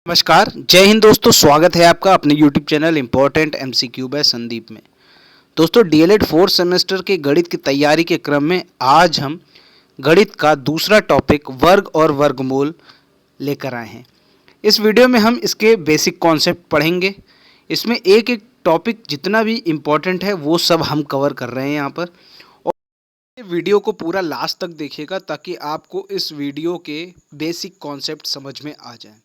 नमस्कार, जय हिंद दोस्तों। स्वागत है आपका अपने YouTube channel important MCQ by Sandeep में। दोस्तों, डीएलएड 4th सेमेस्टर के गणित की तैयारी के क्रम में आज हम गणित का दूसरा टॉपिक वर्ग और वर्गमूल लेकर आए हैं। इस वीडियो में हम इसके बेसिक कॉन्सेप्ट पढ़ेंगे। इसमें एक एक टॉपिक जितना भी इम्पोर्टेंट है वो सब हम कवर कर रहे हैं यहाँ पर। और वीडियो को पूरा लास्ट तक देखिएगा ताकि आपको इस वीडियो के बेसिक कॉन्सेप्ट समझ में आ जाए।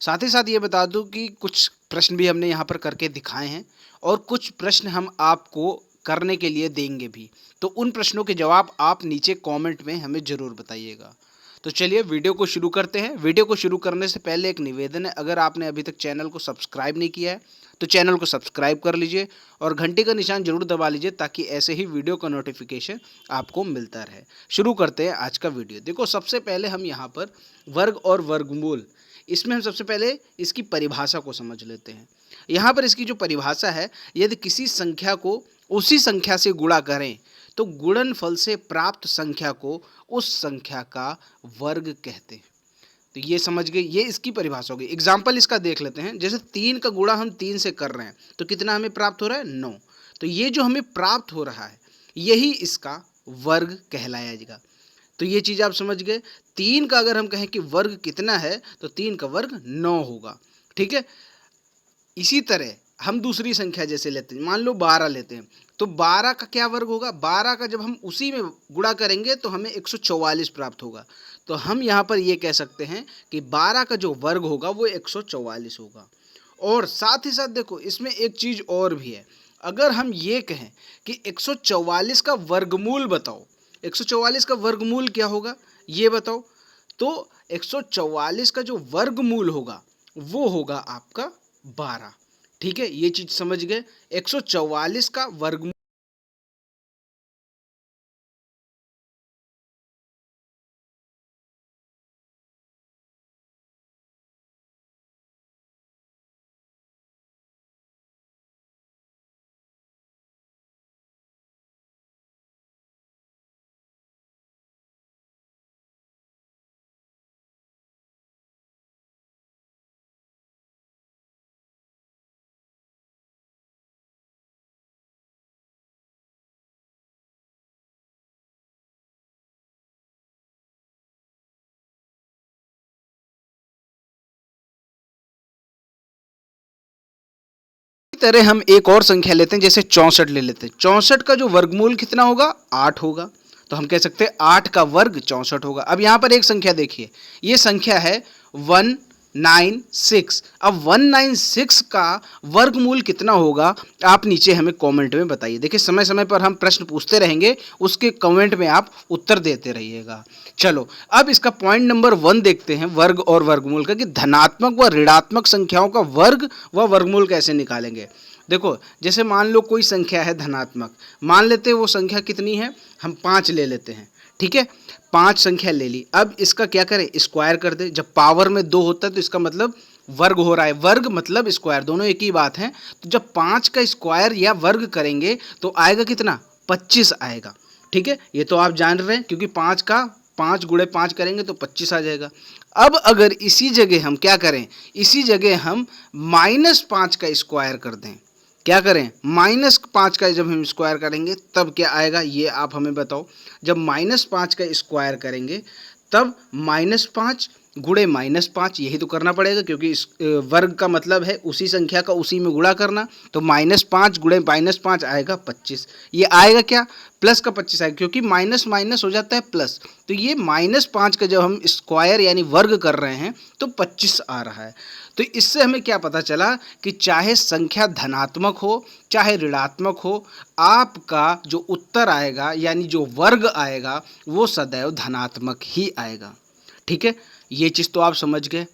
साथ ही साथ ये बता दूं कि कुछ प्रश्न भी हमने यहाँ पर करके दिखाए हैं और कुछ प्रश्न हम आपको करने के लिए देंगे भी। तो उन प्रश्नों के जवाब आप नीचे कमेंट में हमें ज़रूर बताइएगा। तो चलिए वीडियो को शुरू करते हैं। वीडियो को शुरू करने से पहले एक निवेदन है, अगर आपने अभी तक चैनल को सब्सक्राइब नहीं किया है तो चैनल को सब्सक्राइब कर लीजिए और घंटी का निशान जरूर दबा लीजिए ताकि ऐसे ही वीडियो का नोटिफिकेशन आपको मिलता रहे। शुरू करते हैं आज का वीडियो। देखो, सबसे पहले हम यहाँ पर वर्ग और वर्गमूल, इसमें हम सबसे पहले इसकी परिभाषा को समझ लेते हैं। यहाँ पर इसकी जो परिभाषा है, यदि किसी संख्या को उसी संख्या से गुणा करें तो गुणनफल से प्राप्त संख्या को उस संख्या का वर्ग कहते हैं। तो ये समझ गए, ये इसकी परिभाषा होगी। एग्जाम्पल इसका देख लेते हैं। जैसे 3 का गुणा हम 3 से कर रहे हैं तो कितना हमें प्राप्त हो रहा है? 9। तो ये जो हमें प्राप्त हो रहा है यही इसका वर्ग कहलाया जाएगा। तो ये चीज़ आप समझ गए। 3 का अगर हम कहें कि वर्ग कितना है तो 3 का वर्ग 9 होगा। ठीक है। इसी तरह हम दूसरी संख्या जैसे लेते हैं, मान लो 12 लेते हैं तो 12 का क्या वर्ग होगा? 12 का जब हम उसी में गुणा करेंगे तो हमें 144 प्राप्त होगा। तो हम यहाँ पर ये कह सकते हैं कि 12 का जो वर्ग होगा वो 144 होगा। और साथ ही साथ देखो, इसमें एक चीज़ और भी है। अगर हम ये कहें कि 144 का वर्गमूल बताओ, 144 का वर्गमूल क्या होगा ये बताओ, तो 144 का जो वर्गमूल होगा वो होगा आपका 12। ठीक है, ये चीज समझ गए। 144 का वर्गमूल तरह हम एक और संख्या लेते हैं, जैसे 64 ले लेते हैं। 64 का जो वर्गमूल कितना होगा? 8 होगा। तो हम कह सकते हैं 8 का वर्ग 64 होगा। अब यहाँ पर एक संख्या देखिए, ये संख्या है 196। अब 196 का वर्गमूल कितना होगा आप नीचे हमें कमेंट में बताइए। देखिए, समय समय पर हम प्रश्न पूछते रहेंगे, उसके कमेंट में आप उत्तर देते रहिएगा। चलो, अब इसका पॉइंट नंबर 1 देखते हैं वर्ग और वर्गमूल का, कि धनात्मक व ऋणात्मक संख्याओं का वर्ग व वर्गमूल कैसे निकालेंगे। देखो, जैसे मान लो कोई संख्या है धनात्मक, मान लेते हैं वो संख्या कितनी है, हम 5 ले लेते हैं। ठीक है, 5 संख्या ले ली। अब इसका क्या करें? स्क्वायर कर दे। जब पावर में 2 होता है तो इसका मतलब वर्ग हो रहा है। वर्ग मतलब स्क्वायर, दोनों एक ही बात है। तो जब 5 का स्क्वायर या वर्ग करेंगे तो आएगा कितना? 25 आएगा। ठीक है, ये तो आप जान रहे हैं, क्योंकि 5 का 5 गुणे 5 करेंगे तो 25 आ जाएगा। अब अगर इसी जगह हम क्या करें, इसी जगह हम -5 का स्क्वायर कर दें। क्या करें? -5 का जब हम स्क्वायर करेंगे तब क्या आएगा ये आप हमें बताओ। जब -5 का स्क्वायर करेंगे तब -5 गुणे -5, यही तो करना पड़ेगा, क्योंकि इस वर्ग का मतलब है उसी संख्या का उसी में गुणा करना। तो -5 गुणे -5 आएगा 25। ये आएगा क्या? प्लस का 25 आएगा, क्योंकि माइनस माइनस हो जाता है प्लस। तो ये -5 का जब हम स्क्वायर यानी वर्ग कर रहे हैं तो 25 आ रहा है। तो इससे हमें क्या पता चला कि चाहे संख्या धनात्मक हो चाहे ऋणात्मक हो, आपका जो उत्तर आएगा यानी जो वर्ग आएगा वो सदैव धनात्मक ही आएगा। ठीक है, ये चीज़ तो आप समझ गए।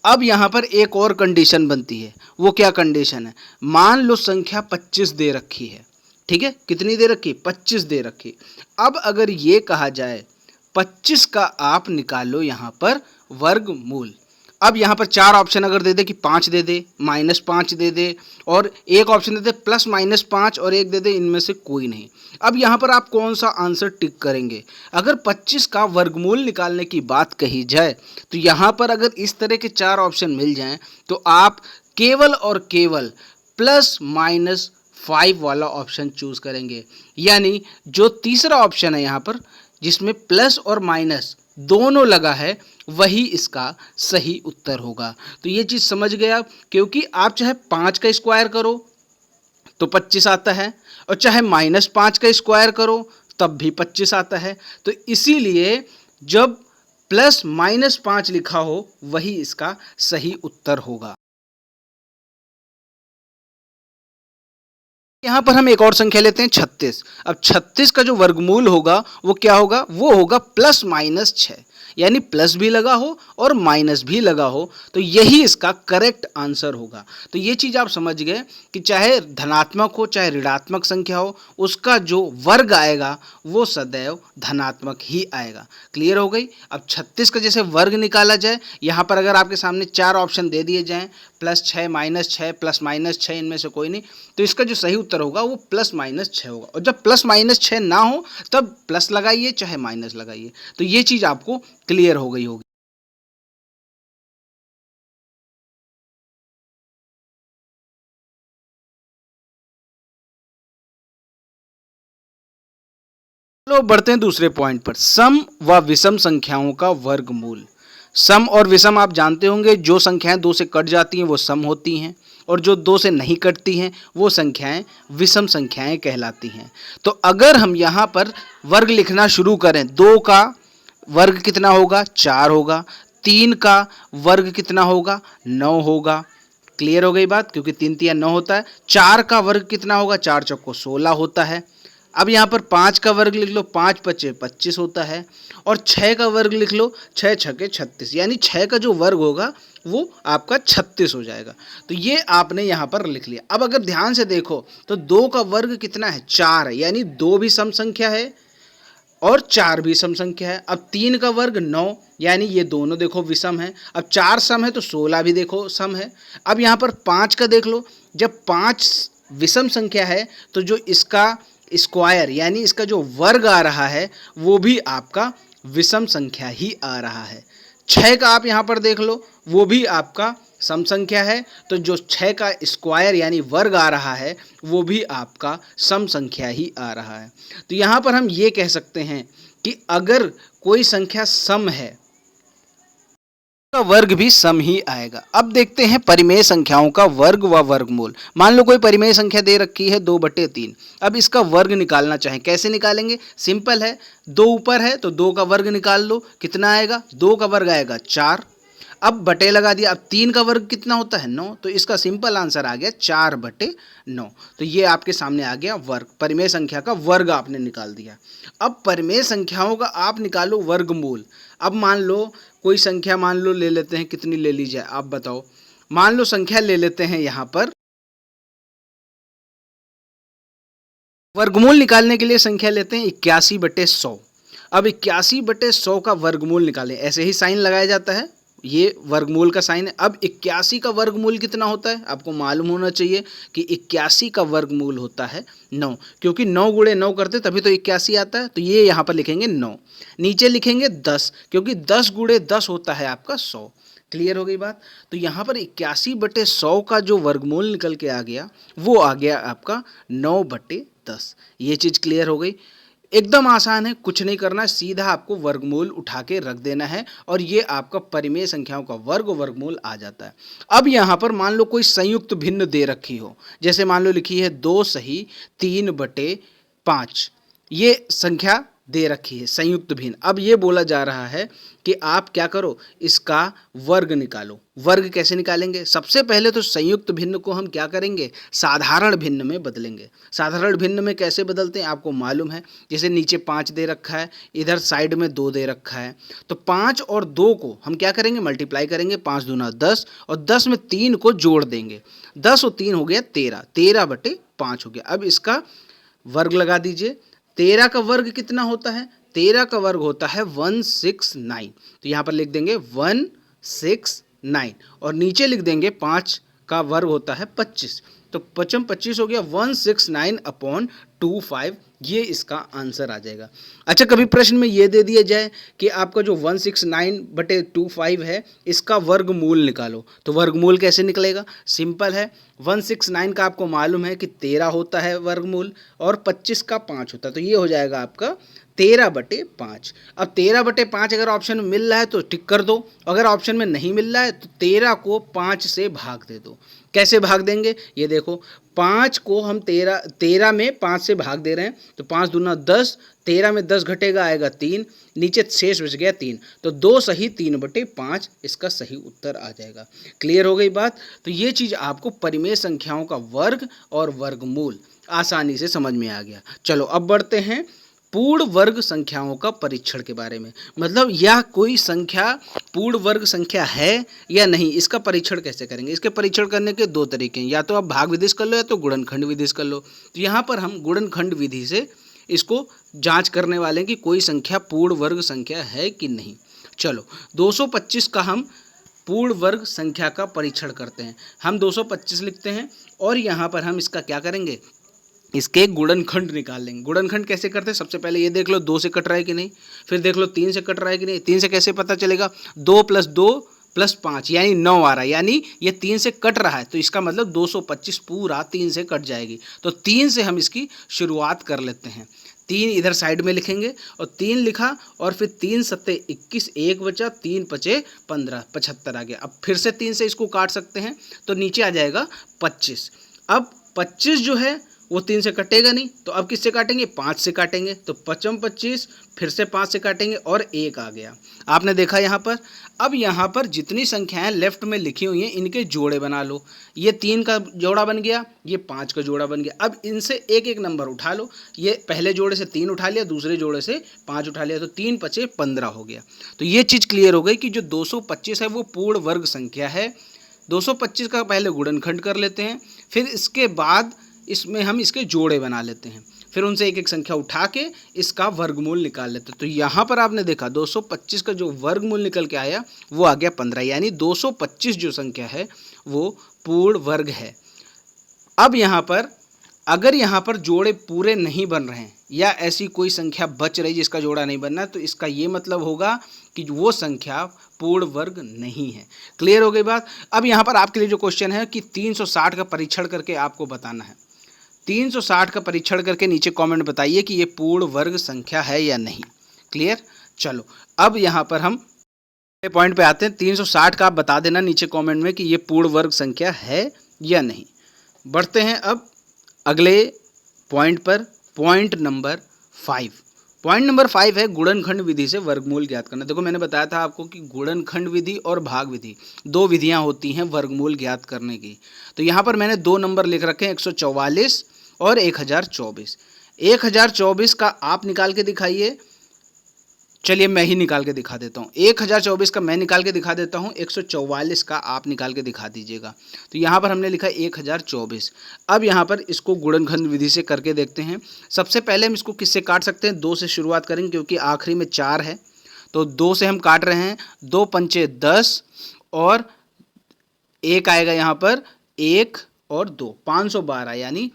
अब यहाँ पर एक और कंडीशन बनती है। वो क्या कंडीशन है? मान लो संख्या 25 दे रखी है। ठीक है, कितनी दे रखी? 25 दे रखी। अब अगर ये कहा जाए 25 का आप निकालो यहाँ पर वर्गमूल, अब यहाँ पर चार ऑप्शन अगर दे दे कि 5 दे दे, -5 दे दे और एक ऑप्शन दे दे +-5 और एक दे दे, इनमें से कोई नहीं। अब यहाँ पर आप कौन सा आंसर टिक करेंगे? अगर 25 का वर्गमूल निकालने की बात कही जाए तो यहाँ पर अगर इस तरह के चार ऑप्शन मिल जाएं तो आप केवल और केवल +-5 वाला ऑप्शन चूज करेंगे। यानी जो तीसरा ऑप्शन है यहाँ पर जिसमें प्लस और माइनस दोनों लगा है वही इसका सही उत्तर होगा। तो ये चीज़ समझ गए आप, क्योंकि आप चाहे 5 का स्क्वायर करो तो 25 आता है और चाहे -5 का स्क्वायर करो तब भी 25 आता है। तो इसीलिए जब +-5 लिखा हो वही इसका सही उत्तर होगा। यहाँ पर हम एक और संख्या लेते हैं 36। अब 36 का जो वर्गमूल होगा वो क्या होगा? वो होगा +-6, यानी प्लस भी लगा हो और माइनस भी लगा हो, तो यही इसका करेक्ट आंसर होगा। तो ये चीज़ आप समझ गए कि चाहे धनात्मक हो चाहे ऋणात्मक संख्या हो, उसका जो वर्ग आएगा वो सदैव धनात्मक ही आएगा। क्लियर हो गई? अब 36 का जैसे वर्ग निकाला जाए, यहाँ पर अगर आपके सामने चार ऑप्शन दे दिए जाएँ, +6, -6, +-6, इनमें से कोई नहीं, तो इसका जो सही उत्तर होगा वो +-6 होगा। और जब +-6 ना हो तब प्लस लगाइए चाहे माइनस लगाइए। तो ये चीज़ आपको क्लियर हो गई होगी। चलो बढ़ते हैं दूसरे पॉइंट पर, सम व विषम संख्याओं का वर्गमूल। सम और विषम आप जानते होंगे, जो संख्याएं 2 से कट जाती हैं वो सम होती हैं और जो 2 से नहीं कटती हैं वो संख्याएं विषम संख्याएं कहलाती हैं। तो अगर हम यहाँ पर वर्ग लिखना शुरू करें, 2 का वर्ग कितना होगा? 4 होगा। 3 का वर्ग कितना होगा? 9 होगा। क्लियर हो गई बात? क्योंकि 3 तिया 9 होता है। 4 का वर्ग कितना होगा? 4 चौको 16 होता है। अब यहाँ पर 5 का वर्ग लिख लो, 5 पचे 25 होता है। और 6 का वर्ग लिख लो, 6 छके 36, यानी 6 का जो वर्ग होगा वो आपका 36 हो जाएगा। तो ये आपने यहाँ पर लिख लिया। अब अगर ध्यान से देखो तो 2 का वर्ग कितना है? 4 है, यानी 2 भी सम संख्या है और 4 भी सम संख्या है। अब 3 का वर्ग 9, यानी ये दोनों देखो विषम है। अब 4 सम है तो 16 भी देखो सम है। अब यहाँ पर 5 का देख लो, जब 5 विषम संख्या है तो जो इसका स्क्वायर यानी इसका जो वर्ग आ रहा है वो भी आपका विषम संख्या ही आ रहा है। 6 का आप यहाँ पर देख लो, वो भी आपका सम संख्या है, तो जो 6 का स्क्वायर यानी वर्ग आ रहा है वो भी आपका सम संख्या ही आ रहा है। तो यहाँ पर हम ये कह सकते हैं कि अगर कोई संख्या सम है का वर्ग भी सम ही आएगा। अब देखते हैं परिमेय संख्याओं का वर्ग व वर्गमूल। मान लो कोई परिमेय संख्या दे रखी है 2/3। अब इसका वर्ग निकालना चाहें, कैसे निकालेंगे? सिंपल है, 2 ऊपर है तो 2 का वर्ग निकाल लो। कितना आएगा? 2 का वर्ग आएगा 4। अब बटे लगा दिया। अब 3 का वर्ग कितना होता है? 9। तो इसका सिंपल आंसर आ गया 4/9। तो ये आपके सामने आ गया वर्ग, परिमेय संख्या का वर्ग आपने निकाल दिया। अब परिमेय संख्याओं का आप निकालो वर्गमूल। अब मान लो कोई संख्या, मान लो ले लेते हैं, कितनी ले ली जाए आप बताओ? मान लो संख्या ले लेते हैं यहाँ पर, वर्गमूल निकालने के लिए संख्या लेते हैं 81/100। अब 81/100 का वर्गमूल निकालें, ऐसे ही साइन लगाया जाता है, ये वर्गमूल का साइन है। अब 81 का वर्गमूल कितना होता है? आपको मालूम होना चाहिए कि 81 का वर्गमूल होता है 9, क्योंकि 9 गुणे 9 करते तभी तो 81 आता है। तो ये यहाँ पर लिखेंगे 9, नीचे लिखेंगे 10, क्योंकि 10 गुणे 10 होता है आपका 100। क्लियर हो गई बात? तो यहाँ पर 81/100 का जो वर्गमूल निकल के आ गया वो आ गया आपका 9/10। ये चीज़ क्लियर हो गई? एकदम आसान है, कुछ नहीं करना, सीधा आपको वर्गमूल उठा के रख देना है और ये आपका परिमेय संख्याओं का वर्गमूल आ जाता है। अब यहाँ पर मान लो कोई संयुक्त भिन्न दे रखी हो, जैसे मान लो लिखी है 2 सही 3/5, ये संख्या दे रखी है संयुक्त भिन्न। अब ये बोला जा रहा है कि आप क्या करो, इसका वर्ग निकालो। वर्ग कैसे निकालेंगे? सबसे पहले तो संयुक्त भिन्न को हम क्या करेंगे? साधारण भिन्न में बदलेंगे। साधारण भिन्न में कैसे बदलते हैं आपको मालूम है, जैसे नीचे 5 दे रखा है, इधर साइड में 2 दे रखा है, तो 5 और 2 को हम क्या करेंगे? मल्टीप्लाई करेंगे। 5 दूना 10 और 10 में 3 को जोड़ देंगे। 10 और 3 हो गया 13, 13/5 हो गया। अब इसका वर्ग लगा दीजिए। 13 का वर्ग कितना होता है? 13 का वर्ग होता है 169। तो यहाँ पर लिख देंगे 169। 9 और नीचे लिख देंगे 5 का वर्ग होता है 25, तो 5 25 हो गया 169/25, ये इसका आंसर आ जाएगा। अच्छा, कभी प्रश्न में ये दे दिया जाए कि आपका जो 169/25 है इसका वर्गमूल निकालो, तो वर्गमूल कैसे निकलेगा? सिंपल है, 169 का आपको मालूम है कि 13 होता है वर्गमूल और 25 का 5 होता है, तो ये हो जाएगा आपका 13/5। अब 13/5 अगर ऑप्शन में मिल रहा है तो टिक कर दो, अगर ऑप्शन में नहीं मिल रहा है तो 13 को 5 से भाग दे दो। कैसे भाग देंगे ये देखो, 5 को हम 13 में 5 से भाग दे रहे हैं, तो 5 दूना 10, 13 में 10 घटेगा आएगा 3, नीचे शेष बच गया 3, तो 2 सही 3/5 इसका सही उत्तर आ जाएगा। क्लियर हो गई बात? तो ये चीज़ आपको परिमेय संख्याओं का वर्ग और वर्गमूल आसानी से समझ में आ गया। चलो अब बढ़ते हैं पूर्ण वर्ग संख्याओं का परीक्षण के बारे में, मतलब यह कोई संख्या पूर्ण वर्ग संख्या है या नहीं, इसका परीक्षण कैसे करेंगे। इसके परीक्षण करने के दो तरीके हैं, या तो आप भाग विधि से कर लो या तो गुणनखंड विधि से कर लो। तो यहाँ पर हम गुणनखंड विधि से इसको जांच करने वाले हैं कि कोई संख्या पूर्ण वर्ग संख्या है कि नहीं। चलो 225 का हम पूर्ण वर्ग संख्या का परीक्षण करते हैं। हम 225 लिखते हैं और यहाँ पर हम इसका क्या करेंगे, इसके गुणनखंड निकाल लेंगे। गुणनखंड कैसे करते हैं, सबसे पहले ये देख लो 2 से कट रहा है कि नहीं, फिर देख लो 3 से कट रहा है कि नहीं। 3 से कैसे पता चलेगा, 2 + 2 + 5 यानी 9 आ रहा है, यानी ये 3 से कट रहा है, तो इसका मतलब 225 पूरा 3 से कट जाएगी। तो 3 से हम इसकी शुरुआत कर लेते हैं। 3 इधर साइड में लिखेंगे और 3 लिखा और फिर 3 सत्ते 21, 1 बचा, 3 पचे 15, 75 आ गया। अब फिर से 3 से इसको काट सकते हैं तो नीचे आ जाएगा 25। अब 25 जो है वो 3 से कटेगा नहीं, तो अब किससे काटेंगे, 5 से काटेंगे, तो 5 25 फिर से 5 से काटेंगे और 1 आ गया। आपने देखा यहाँ पर। अब यहाँ पर जितनी संख्याएं लेफ्ट में लिखी हुई हैं इनके जोड़े बना लो। ये 3 का जोड़ा बन गया, ये 5 का जोड़ा बन गया। अब इनसे एक एक नंबर उठा लो, ये पहले जोड़े से 3 उठा लिया, दूसरे जोड़े से 5 उठा लिया, तो 3 पचे 15 हो गया। तो ये चीज़ क्लियर हो गई कि जो 225 है वो पूर्ण वर्ग संख्या है। 225 का पहले गुणनखंड कर लेते हैं, फिर इसके बाद इसमें हम इसके जोड़े बना लेते हैं, फिर उनसे एक एक संख्या उठा के इसका वर्गमूल निकाल लेते हैं। तो यहाँ पर आपने देखा 225 का जो वर्गमूल निकल के आया वो आ गया 15, यानी 225 जो संख्या है वो पूर्ण वर्ग है। अब यहाँ पर अगर यहाँ पर जोड़े पूरे नहीं बन रहे हैं या ऐसी कोई संख्या बच रही जिसका जोड़ा नहीं बनना है, तो इसका ये मतलब होगा कि वो संख्या पूर्ण वर्ग नहीं है। क्लियर हो गई बात? अब यहाँ पर आपके लिए जो क्वेश्चन है कि 360 का परीक्षण करके आपको बताना है। 360 का परीक्षण करके नीचे कमेंट बताइए कि ये पूर्ण वर्ग संख्या है या नहीं। क्लियर? चलो अब यहाँ पर हम पॉइंट पे आते हैं। 360 का आप बता देना नीचे कमेंट में कि ये पूर्ण वर्ग संख्या है या नहीं। बढ़ते हैं अब अगले पॉइंट पर, पॉइंट नंबर 5। पॉइंट नंबर 5 है गुणनखंड विधि से वर्गमूल ज्ञात करना। देखो मैंने बताया था आपको कि गुणनखंड विधि और भाग विधि दो विधियां होती हैं वर्गमूल ज्ञात करने की। तो यहाँ पर मैंने 2 नंबर लिख रखे हैं, 144 और 1024। 1024 का आप निकाल के दिखाइए। चलिए मैं ही निकाल के दिखा देता हूँ। 1024 का मैं निकाल के दिखा देता हूँ, 144 का आप निकाल के दिखा दीजिएगा। तो यहाँ पर हमने लिखा 1024। अब यहाँ पर इसको गुणनखंड विधि से करके देखते हैं। सबसे पहले हम इसको किससे काट सकते हैं, 2 से शुरुआत करेंगे क्योंकि आखिरी में 4 है, तो 2 से हम काट रहे हैं। 2 पंचे 10 और 1 आएगा यहाँ पर 1 और 2 512, यानी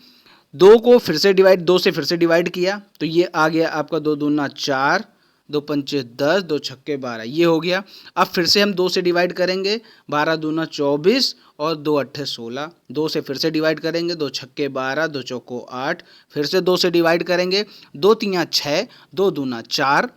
2 को फिर से डिवाइड, 2 से फिर से डिवाइड किया तो ये आ गया आपका 2 दूना 4, 2 पंचे 10, 2 छक्के 12, ये हो गया। अब फिर से हम 2 से डिवाइड करेंगे, 12 दूना 24 और 2 अट्ठे 16। 2 से फिर से डिवाइड करेंगे, 2 छक्के 12, 2 चौको 8, फिर से 2 से डिवाइड करेंगे, 2 तियाँ 6, 2 दूना 4।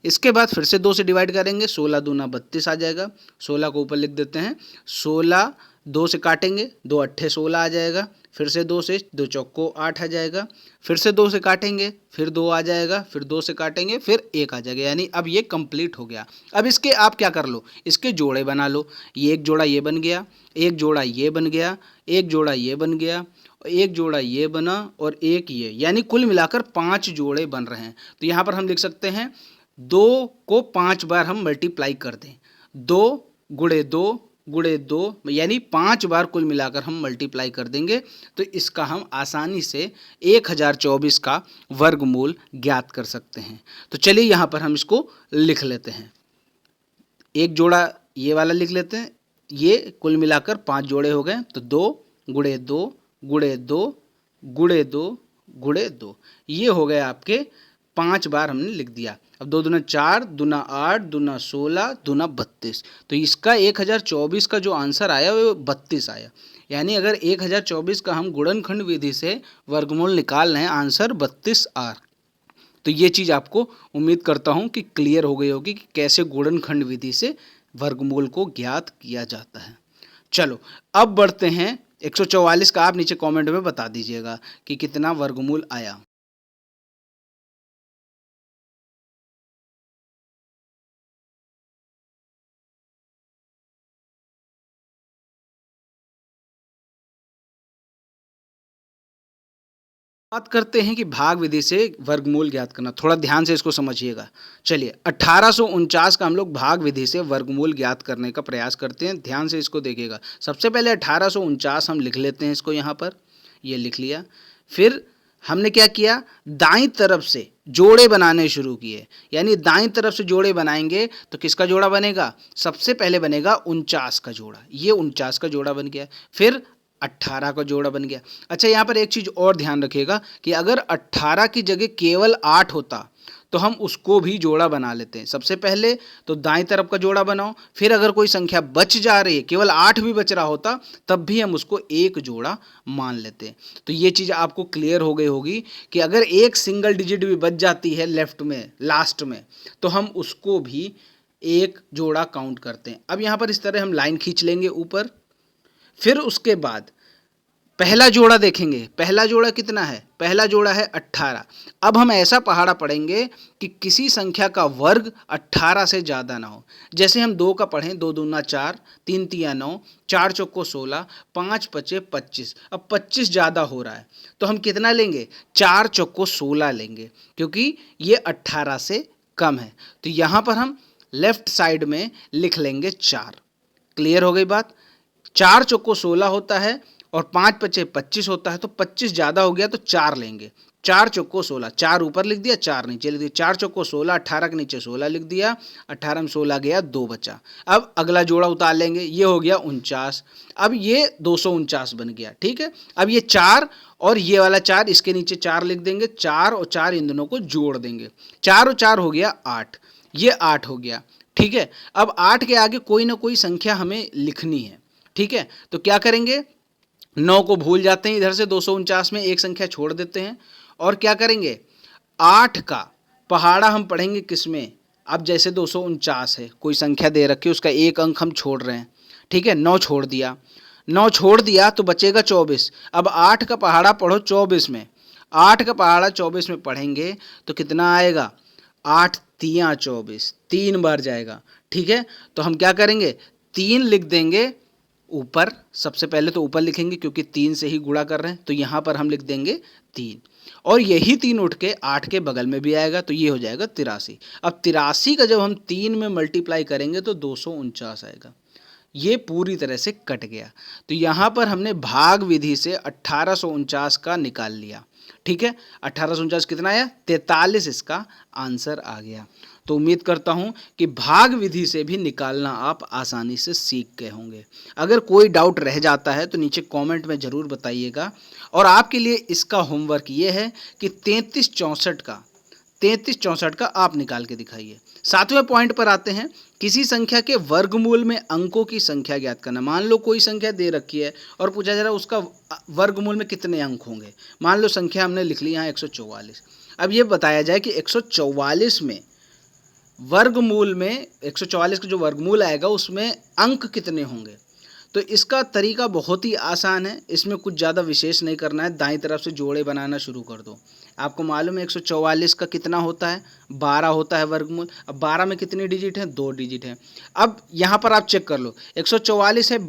इसके बाद फिर से 2 से डिवाइड करेंगे, 16 दूना 32 आ जाएगा। 16 को ऊपर लिख देते हैं। 16 2 से काटेंगे, 2 अट्ठे 16 आ जाएगा। फिर से 2 से, 2 चौको 8 आ जाएगा। फिर से 2 से काटेंगे, फिर 2 आ जाएगा, फिर 2 से काटेंगे, फिर 1 आ जाएगा, यानी अब ये कंप्लीट हो गया। अब इसके आप क्या कर लो, इसके जोड़े बना लो। ये एक जोड़ा ये बन गया, एक जोड़ा ये बन गया, एक जोड़ा ये बन गया, एक जोड़ा ये बना और एक ये, यानी कुल मिलाकर 5 जोड़े बन रहे हैं। तो यहाँ पर हम लिख सकते हैं 2 को 5 बार हम मल्टीप्लाई कर दें, 2 गुणे 2 गुणे 2, यानी 5 बार कुल मिलाकर हम मल्टीप्लाई कर देंगे तो इसका हम आसानी से 1024 का वर्गमूल ज्ञात कर सकते हैं। तो चलिए यहाँ पर हम इसको लिख लेते हैं। एक जोड़ा ये वाला लिख लेते हैं, ये कुल मिलाकर 5 जोड़े हो गए, तो 2 गुणे 2 गुणे 2 गुणे 2 गुणे 2, ये हो गए आपके 5 बार हमने लिख दिया। अब 2 दूना 4, दूना 8, दूना 16, दूना 32, तो इसका 1024 का जो आंसर आया वो 32 आया। यानी अगर 1024 का हम गुणनखंड विधि से वर्गमूल निकाल रहे हैं, आंसर 32 आ। तो ये चीज़ आपको उम्मीद करता हूँ कि क्लियर हो गई होगी कि कैसे गुणनखंड विधि से वर्गमूल को ज्ञात किया जाता है। चलो अब बढ़ते हैं 144 का, आप नीचे कमेंट में बता दीजिएगा कि कितना वर्गमूल आया। बात करते हैं कि भाग विधि से वर्गमूल ज्ञात करना, थोड़ा ध्यान से इसको समझिएगा। चलिए 1849 का हम लोग भाग विधि से वर्गमूल ज्ञात करने का प्रयास करते हैं, ध्यान से इसको देखिएगा। सबसे पहले 1849 हम लिख लेते हैं इसको, यहाँ पर ये लिख लिया। फिर हमने क्या किया, दाईं तरफ से जोड़े बनाने शुरू किए। यानी दाईं तरफ से जोड़े बनाएंगे तो किसका जोड़ा बनेगा, सबसे पहले बनेगा 49 का जोड़ा, ये 49 का जोड़ा बन गया। फिर 18 का जोड़ा बन गया। अच्छा यहाँ पर एक चीज़ और ध्यान रखिएगा कि अगर 18 की जगह केवल 8 होता तो हम उसको भी जोड़ा बना लेते हैं। सबसे पहले तो दाईं तरफ का जोड़ा बनाओ, फिर अगर कोई संख्या बच जा रही है, केवल 8 भी बच रहा होता, तब भी हम उसको एक जोड़ा मान लेते हैं। तो ये चीज़ आपको क्लियर हो गई होगी कि अगर एक सिंगल डिजिट भी बच जाती है लेफ्ट में, लास्ट में, तो हम उसको भी एक जोड़ा काउंट करते हैं। अब यहाँ पर इस तरह हम लाइन खींच लेंगे ऊपर। फिर उसके बाद पहला जोड़ा देखेंगे, पहला जोड़ा कितना है, पहला जोड़ा है 18। अब हम ऐसा पहाड़ा पढ़ेंगे कि किसी संख्या का वर्ग 18 से ज़्यादा ना हो। जैसे हम 2 का पढ़ें, 2 दूना 4, 3 तिया 9, 4 चौको 16, 5 पचे 25। अब 25 ज़्यादा हो रहा है तो हम कितना लेंगे, 4 चौको 16 लेंगे, क्योंकि ये 18 से कम है। तो यहाँ पर हम लेफ्ट साइड में लिख लेंगे 4। क्लियर हो गई बात। 4 चौको 16 होता है और 5 पचे 25 होता है, तो 25 ज़्यादा हो गया तो 4 लेंगे। 4 चौको 16, 4 ऊपर लिख दिया, 4 नीचे लिख दिया। 4 चौको 16, 18 के नीचे 16 लिख दिया, 18 में 16 गया, 2 बचा। अब अगला जोड़ा उतार लेंगे, ये हो गया 49। अब ये 249 बन गया, ठीक है। अब ये 4 और ये वाला 4, इसके नीचे 4 लिख देंगे, 4 और 4 इन दोनों को जोड़ देंगे, 4 और 4 हो गया 8, ये 8 हो गया, ठीक है। अब 8 के आगे कोई ना कोई संख्या हमें लिखनी है, ठीक है। तो क्या करेंगे, 9 को भूल जाते हैं, इधर से 249 में एक संख्या छोड़ देते हैं और क्या करेंगे, 8 का पहाड़ा हम पढ़ेंगे किस में। अब जैसे 249 है, कोई संख्या दे रखी है, उसका एक अंक हम छोड़ रहे हैं, ठीक है। 9 छोड़ दिया, 9 छोड़ दिया तो बचेगा 24। अब 8 का पहाड़ा पढ़ो 24 में, 8 का पहाड़ा 24 में पढ़ेंगे तो कितना आएगा, 8 तिया 24, 3 बार जाएगा, ठीक है। तो हम क्या करेंगे, 3 लिख देंगे ऊपर। सबसे पहले तो ऊपर लिखेंगे क्योंकि 3 से ही गुणा कर रहे हैं, तो यहाँ पर हम लिख देंगे 3, और यही 3 उठ के 8 के बगल में भी आएगा, तो ये हो जाएगा 83। अब 83 का जब हम 3 में मल्टीप्लाई करेंगे तो 249 आएगा। ये पूरी तरह से कट गया। तो यहाँ पर हमने भाग विधि से 1849 का निकाल लिया, ठीक है। 1849 कितना आया, 43 इसका आंसर आ गया। तो उम्मीद करता हूँ कि भाग विधि से भी निकालना आप आसानी से सीख गए होंगे। अगर कोई डाउट रह जाता है तो नीचे कमेंट में ज़रूर बताइएगा। और आपके लिए इसका होमवर्क ये है कि 33 64 का आप निकाल के दिखाइए। 7वें पॉइंट पर आते हैं, किसी संख्या के वर्गमूल में अंकों की संख्या ज्ञात करना। मान लो कोई संख्या दे रखी है और पूछा जा रहा है उसका वर्गमूल में कितने अंक होंगे। मान लो संख्या हमने लिख ली यहाँ 144। अब ये बताया जाए कि 144 में वर्गमूल में 144 का जो वर्गमूल आएगा उसमें अंक कितने होंगे। तो इसका तरीका बहुत ही आसान है, इसमें कुछ ज़्यादा विशेष नहीं करना है। दाईं तरफ से जोड़े बनाना शुरू कर दो। आपको मालूम है 144 का कितना होता है, 12 होता है वर्गमूल। अब 12 में कितनी डिजिट हैं, 2 डिजिट हैं। अब यहाँ पर आप चेक कर लो, 144 है,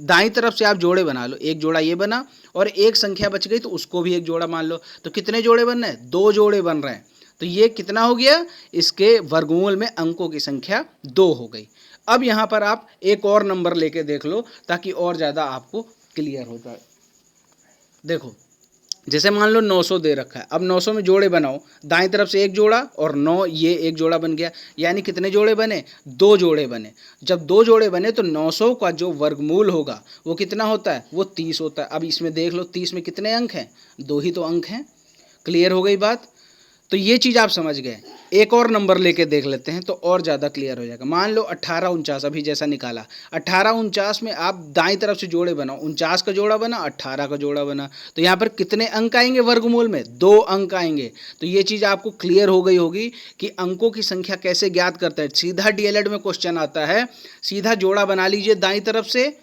दाईं तरफ से आप जोड़े बना लो। एक जोड़ा ये बना और एक संख्या बच गई तो उसको भी एक जोड़ा मान लो। तो कितने जोड़े बन रहे हैं, 2 जोड़े बन रहे हैं। तो ये कितना हो गया, इसके वर्गमूल में अंकों की संख्या 2 हो गई। अब यहाँ पर आप एक और नंबर लेके देख लो ताकि और ज़्यादा आपको क्लियर हो जाए। देखो जैसे मान लो 900 दे रखा है, अब 900 में जोड़े बनाओ, दाएं तरफ से एक जोड़ा और 9 ये एक जोड़ा बन गया, यानी कितने जोड़े बने, 2 जोड़े बने। जब 2 जोड़े बने तो 900 का जो वर्गमूल होगा वो कितना होता है, वो 30 होता है। अब इसमें देख लो 30 में कितने अंक हैं, 2 ही तो अंक हैं। क्लियर हो गई बात। तो ये चीज़ आप समझ गए। एक और नंबर लेके देख लेते हैं तो और ज़्यादा क्लियर हो जाएगा। मान लो 1849 अभी जैसा निकाला, 1849 में आप दाईं तरफ से जोड़े बनाओ, 49 का जोड़ा बना, 18 का जोड़ा बना, तो यहाँ पर कितने अंक आएंगे वर्गमूल में, 2 अंक आएंगे। तो ये चीज़ आपको क्लियर हो गई होगी कि अंकों की संख्या कैसे ज्ञात करता है। सीधा डीएलएड में क्वेश्चन आता है, सीधा जोड़ा बना लीजिए दाईं तरफ से।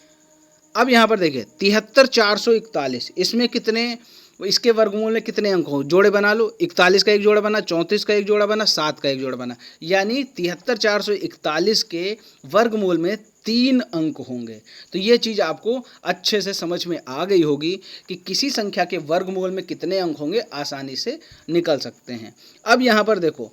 अब यहाँ पर देखिए 73,441, इसमें कितने, इसके वर्गमूल में कितने अंक हो, जोड़े बना लो। 41 का एक जोड़ा बना, 34 का एक जोड़ा बना, 7 का एक जोड़ा बना, यानी 73,441 के वर्गमूल में 3 अंक होंगे। तो ये चीज़ आपको अच्छे से समझ में आ गई होगी कि किसी संख्या के वर्गमूल में कितने अंक होंगे, आसानी से निकल सकते हैं। अब यहाँ पर देखो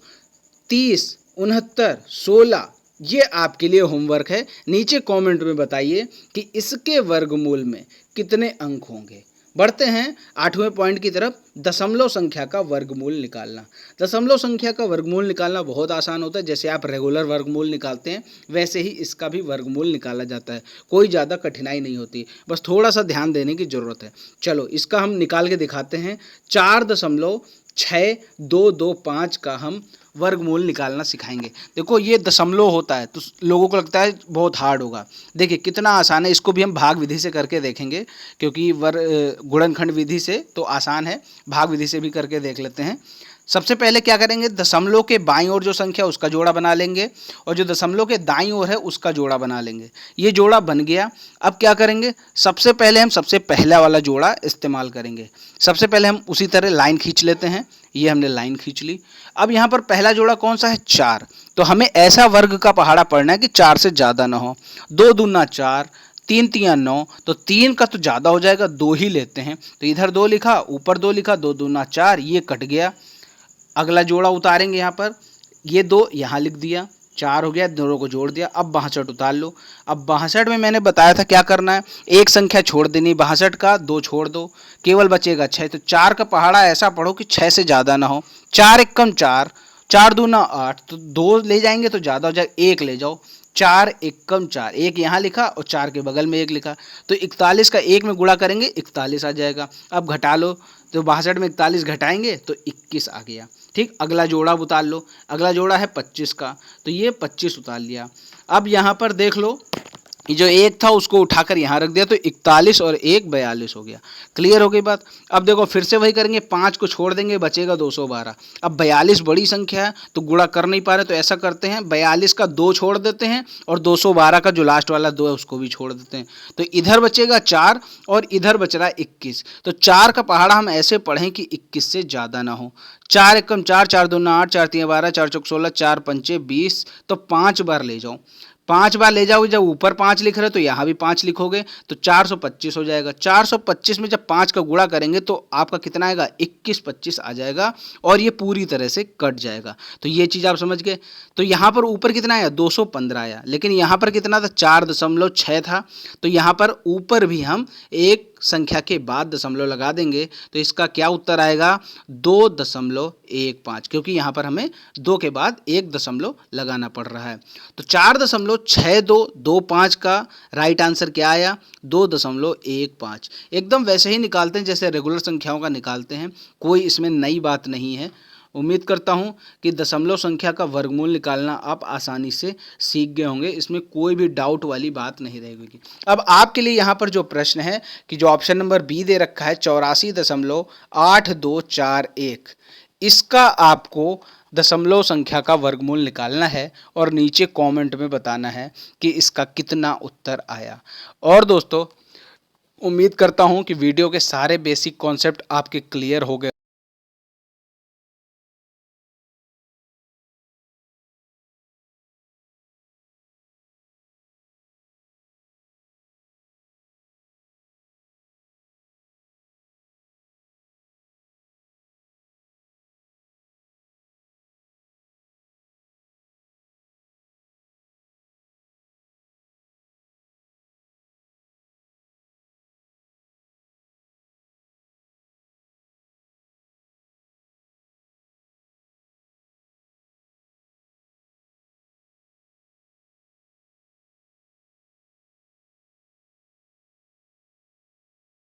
30, 69, 16, ये आपके लिए होमवर्क है। नीचे कमेंट में बताइए कि इसके वर्गमूल में कितने अंक होंगे। बढ़ते हैं 8वें पॉइंट की तरफ, दशमलव संख्या का वर्गमूल निकालना। दशमलव संख्या का वर्गमूल निकालना बहुत आसान होता है। जैसे आप रेगुलर वर्गमूल निकालते हैं वैसे ही इसका भी वर्गमूल निकाला जाता है, कोई ज़्यादा कठिनाई नहीं होती, बस थोड़ा सा ध्यान देने की ज़रूरत है। चलो इसका हम निकाल के दिखाते हैं। 4.6225 का हम वर्गमूल निकालना सिखाएंगे। देखो ये दशमलव होता है तो लोगों को लगता है बहुत हार्ड होगा, देखिए कितना आसान है। इसको भी हम भाग विधि से करके देखेंगे, क्योंकि गुणनखंड विधि से तो आसान है, भाग विधि से भी करके देख लेते हैं। सबसे पहले क्या करेंगे, दशमलव के बाईं ओर जो संख्या उसका जोड़ा बना लेंगे और जो दशमलव के दाईं ओर है उसका जोड़ा बना लेंगे। ये जोड़ा बन गया। अब क्या करेंगे, सबसे पहले हम सबसे पहला वाला जोड़ा इस्तेमाल करेंगे। सबसे पहले हम उसी तरह लाइन खींच लेते हैं, ये हमने लाइन खींच ली। अब यहाँ पर पहला जोड़ा कौन सा है, 4, तो हमें ऐसा वर्ग का पहाड़ा पढ़ना है कि 4 से ज़्यादा ना हो। 2 दूना 4, 3 तिया 9, तो 3 का तो ज़्यादा हो जाएगा, 2 ही लेते हैं। तो इधर 2 लिखा, ऊपर 2 लिखा, 2 दूना 4, ये कट गया। अगला जोड़ा उतारेंगे यहाँ पर, ये 2 यहाँ लिख दिया, 4 हो गया, दोनों को जोड़ दिया। अब 62 उतार लो। अब 62 में मैंने बताया था क्या करना है, एक संख्या छोड़ देनी, 62 का 2 छोड़ दो, केवल बचेगा 6। तो 4 का पहाड़ा ऐसा पढ़ो कि 6 से ज़्यादा ना हो। 4 एकम 4, 4 दूना 8, तो 2 ले जाएंगे तो ज़्यादा हो जाएगा, 1 ले जाओ। 4 एकम 4, 1 यहाँ लिखा और 4 के बगल में 1 लिखा, तो 41 का 1 में गुणा करेंगे 41 आ जाएगा। अब घटा लो, तो 62 में 41 घटाएंगे तो 21 आ गया। ठीक, अगला जोड़ा उतार लो। अगला जोड़ा है 25 का, तो ये 25 उतार लिया। अब यहाँ पर देख लो, ये जो 1 था उसको उठाकर यहाँ रख दिया, तो 41 और 1 42 हो गया। क्लियर हो गई बात। अब देखो फिर से वही करेंगे, 5 को छोड़ देंगे, बचेगा 212। अब 42 बड़ी संख्या है तो गुणा कर नहीं पा रहे, तो ऐसा करते हैं 42 का 2 छोड़ देते हैं और 212 का जो लास्ट वाला 2 है उसको भी छोड़ देते हैं। तो इधर बचेगा 4 और इधर बच रहा है 21। तो 4 का पहाड़ा हम ऐसे पढ़ें कि 21 से ज़्यादा ना हो। 4 एकम 4, 4 दूना 8, 4 तिया 12, 4 चौक 16, 4 पंचे 20, तो 5 बार ले जाओ। 5 बार ले जाओगे, जब ऊपर 5 लिख रहे हो तो यहाँ भी 5 लिखोगे, तो 425 हो जाएगा। 425 में जब 5 का गुणा करेंगे तो आपका कितना आएगा, 21-25 आ जाएगा और ये पूरी तरह से कट जाएगा। तो ये चीज़ आप समझ गए। तो यहाँ पर ऊपर कितना आया, 215 आया, लेकिन यहाँ पर कितना था, 4.6 था। तो यहाँ पर ऊपर भी हम एक संख्या के बाद दशमलव लगा देंगे, तो इसका क्या उत्तर आएगा, 2.15, क्योंकि यहाँ पर हमें 2 के बाद 1 दशमलव लगाना पड़ रहा है। तो 4.6225 का राइट आंसर क्या आया, 2.15। एकदम वैसे ही निकालते हैं जैसे रेगुलर संख्याओं का निकालते हैं, कोई इसमें नई बात नहीं है। उम्मीद करता हूं कि दशमलव संख्या का वर्गमूल निकालना आप आसानी से सीख गए होंगे, इसमें कोई भी डाउट वाली बात नहीं रहेगी। अब आपके लिए यहाँ पर जो प्रश्न है कि जो ऑप्शन नंबर बी दे रखा है 84.8241, इसका आपको दशमलव संख्या का वर्गमूल निकालना है और नीचे कमेंट में बताना है कि इसका कितना उत्तर आया। और दोस्तों उम्मीद करता हूँ कि वीडियो के सारे बेसिक कॉन्सेप्ट आपके क्लियर हो गए।